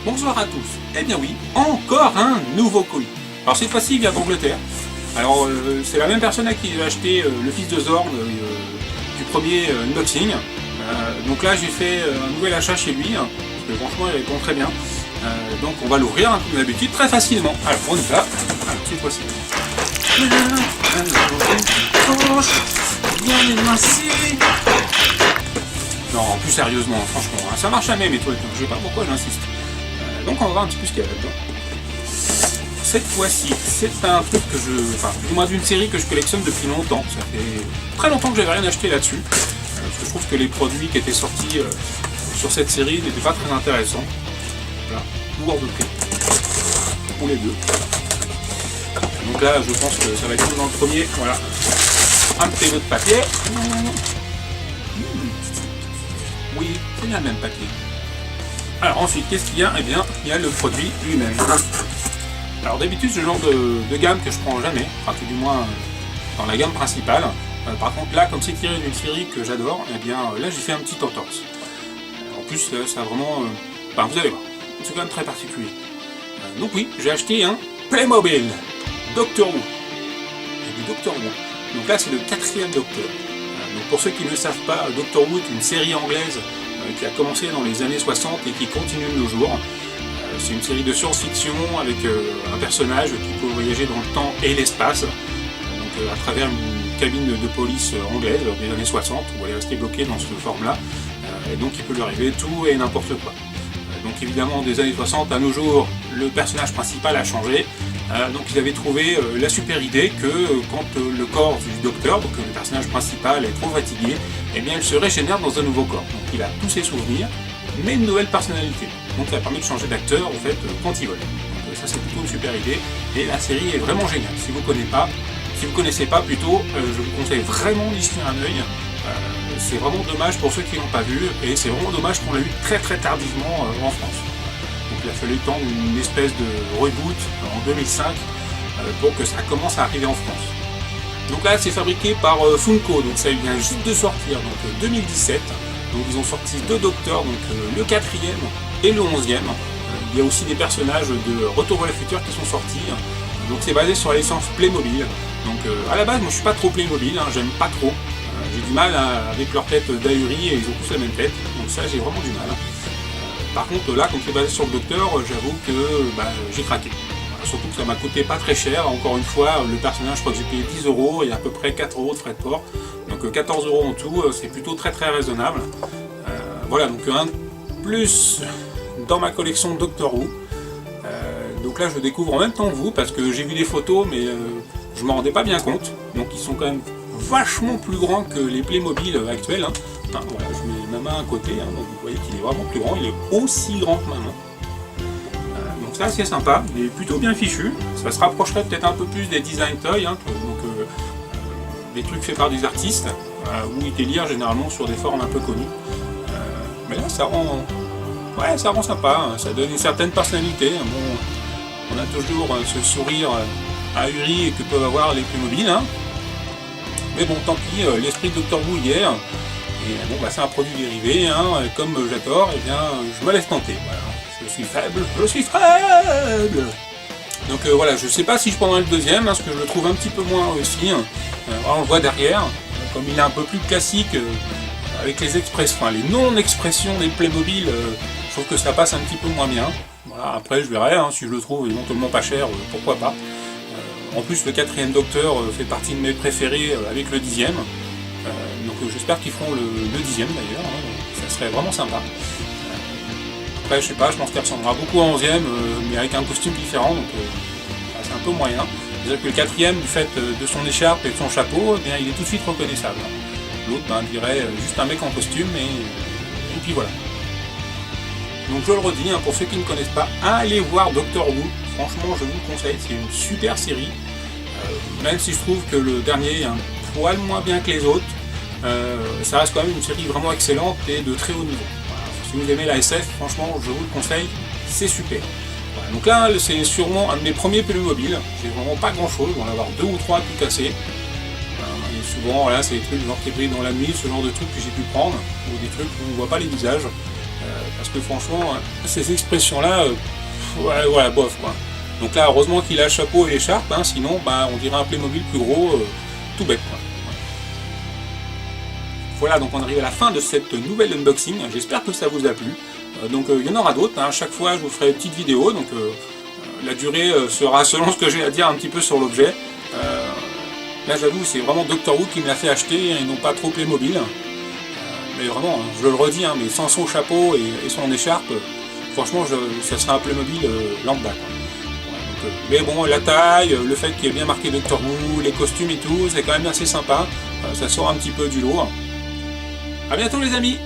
Bonsoir à tous. Eh bien oui, encore un nouveau colis. Alors cette fois-ci il vient d'Angleterre. Alors c'est la même personne à qui j'ai acheté le fils de Zorn du premier unboxing. Donc là j'ai fait un nouvel achat chez lui, parce que franchement il répond très bien. Donc on va l'ouvrir comme d'habitude très facilement. Alors on y va. Alors cette fois-ci. Non, plus sérieusement, franchement, ça marche jamais mes trucs, je sais pas pourquoi j'insiste. Donc on va voir un petit peu ce qu'il y a là-dedans. Cette fois-ci, c'est un truc que enfin, du moins d'une série que je collectionne depuis longtemps. Ça fait très longtemps que j'avais rien acheté là-dessus. Parce que je trouve que les produits qui étaient sortis sur cette série n'étaient pas très intéressants. Voilà, ou hors de prix. Ou les deux. Donc là, je pense que ça va être comme dans le premier. Voilà. Un petit peu de papier. Oui, c'est bien le même papier. Alors ensuite, qu'est-ce qu'il y a? Eh bien, il y a le produit lui-même. Alors d'habitude, ce genre de gamme que je prends jamais, enfin tout du moins dans la gamme principale. Par contre là, comme c'est tiré d'une série que j'adore, eh bien là j'ai fait un petit entorse. En plus, ça a vraiment... Enfin, vous allez voir, c'est quand même très particulier. Donc oui, j'ai acheté un Playmobil Doctor Who. Et du Doctor Who. Donc là, c'est le 4e Docteur. Donc pour ceux qui ne savent pas, Doctor Who est une série anglaise qui a commencé dans les années 60 et qui continue de nos jours. C'est une série de science-fiction avec un personnage qui peut voyager dans le temps et l'espace, donc à travers une cabine de police anglaise des années 60, où elle est restée bloquée dans cette forme-là, et donc il peut lui arriver tout et n'importe quoi. Donc évidemment, des années 60 à nos jours, le personnage principal a changé, donc ils avaient trouvé la super idée que quand le corps du docteur, donc le personnage principal, est trop fatigué, eh bien il se régénère dans un nouveau corps. Donc il a tous ses souvenirs, mais une nouvelle personnalité. Donc ça permet de changer d'acteur en fait quand il vole. Donc ça c'est plutôt une super idée, et la série est vraiment géniale. Si vous ne connaissez pas plutôt, je vous conseille vraiment d'y jeter un œil. C'est vraiment dommage pour ceux qui l'ont pas vu, et c'est vraiment dommage qu'on l'a eu très très tardivement en France. Donc il a fallu attendre une espèce de reboot en 2005 pour que ça commence à arriver en France. Donc là c'est fabriqué par Funko, donc ça vient juste de sortir, donc 2017. Donc ils ont sorti 2 docteurs, donc le 4e et le 11e. Il y a aussi des personnages de Retour vers le futur qui sont sortis. Donc c'est basé sur la licence Playmobil. Donc à la base moi je suis pas trop Playmobil, j'aime pas trop. J'ai du mal avec leur tête d'ahuri et ils ont tous la même tête. Donc ça j'ai vraiment du mal. Par contre là comme c'est basé sur le docteur, j'avoue que j'ai craqué. Surtout que ça m'a coûté pas très cher. Encore une fois, le personnage, je crois que j'ai payé 10 € et à peu près 4 € de frais de port. Donc 14 € en tout, c'est plutôt très très raisonnable. Voilà, donc un plus dans ma collection Doctor Who. Donc là je découvre en même temps que vous, parce que j'ai vu des photos mais je m'en rendais pas bien compte. Donc ils sont quand même vachement plus grands que les Playmobil actuels. Voilà, je mets ma main à côté, donc vous voyez qu'il est vraiment plus grand, il est aussi grand que ma main. Donc ça c'est sympa, il est plutôt bien fichu. Ça se rapprocherait peut-être un peu plus des design toys, des trucs faits par des artistes, ou ils délirent généralement sur des formes un peu connues. Mais là ça rend sympa, ça donne une certaine personnalité. Bon, on a toujours ce sourire ahuri que peuvent avoir les Playmobil. Mais bon, tant pis, l'esprit de Doctor Who hier. Et bon, c'est un produit dérivé, comme j'adore, et bien je me laisse tenter. Voilà. Je suis faible. Donc voilà, je sais pas si je prendrai le deuxième, parce que je le trouve un petit peu moins aussi. On le voit derrière, comme il est un peu plus classique, avec les les non-expressions des Playmobil, je trouve que ça passe un petit peu moins bien. Voilà, après je verrai, si je le trouve éventuellement pas cher, pourquoi pas. En plus le 4e Docteur fait partie de mes préférés avec le 10e. Donc j'espère qu'ils feront le 10e d'ailleurs, ça serait vraiment sympa. Après je sais pas, je pense qu'il ressemblera beaucoup au 11e, mais avec un costume différent, donc c'est un peu moyen. C'est-à-dire que le 4e, du fait de son écharpe et de son chapeau, eh bien, il est tout de suite reconnaissable. L'autre dirait juste un mec en costume, et puis voilà. Donc je le redis, pour ceux qui ne connaissent pas, allez voir Doctor Who. Franchement je vous le conseille, c'est une super série. Même si je trouve que le dernier est un poil moins bien que les autres, ça reste quand même une série vraiment excellente et de très haut niveau. Voilà. Si vous aimez la SF, franchement je vous le conseille, c'est super. Voilà. Donc là c'est sûrement un de mes premiers Playmobil, j'ai vraiment pas grand chose, on va en avoir 2 ou 3 tout cassés. Et souvent voilà, c'est des trucs genre qui brillent dans la nuit, ce genre de trucs que j'ai pu prendre, ou des trucs où on ne voit pas les visages. Parce que franchement, ces expressions-là, ouais, voilà, bof quoi. Donc là, heureusement qu'il a le chapeau et l'écharpe, hein, sinon bah, on dirait un Playmobil plus gros, tout bête quoi. Voilà, donc on arrive à la fin de cette nouvelle unboxing, j'espère que ça vous a plu. Donc il y en aura d'autres, hein. Chaque fois je vous ferai une petite vidéo, donc la durée sera selon ce que j'ai à dire un petit peu sur l'objet. Là j'avoue, c'est vraiment Dr Who qui me l'a fait acheter, et non pas trop Playmobil. Mais vraiment, je le redis, hein, mais sans son chapeau et son écharpe, franchement ça serait un Playmobil lambda quoi. Mais bon, la taille, le fait qu'il y ait bien marqué Dr Who, les costumes et tout, c'est quand même assez sympa. Ça sort un petit peu du lot. A bientôt les amis!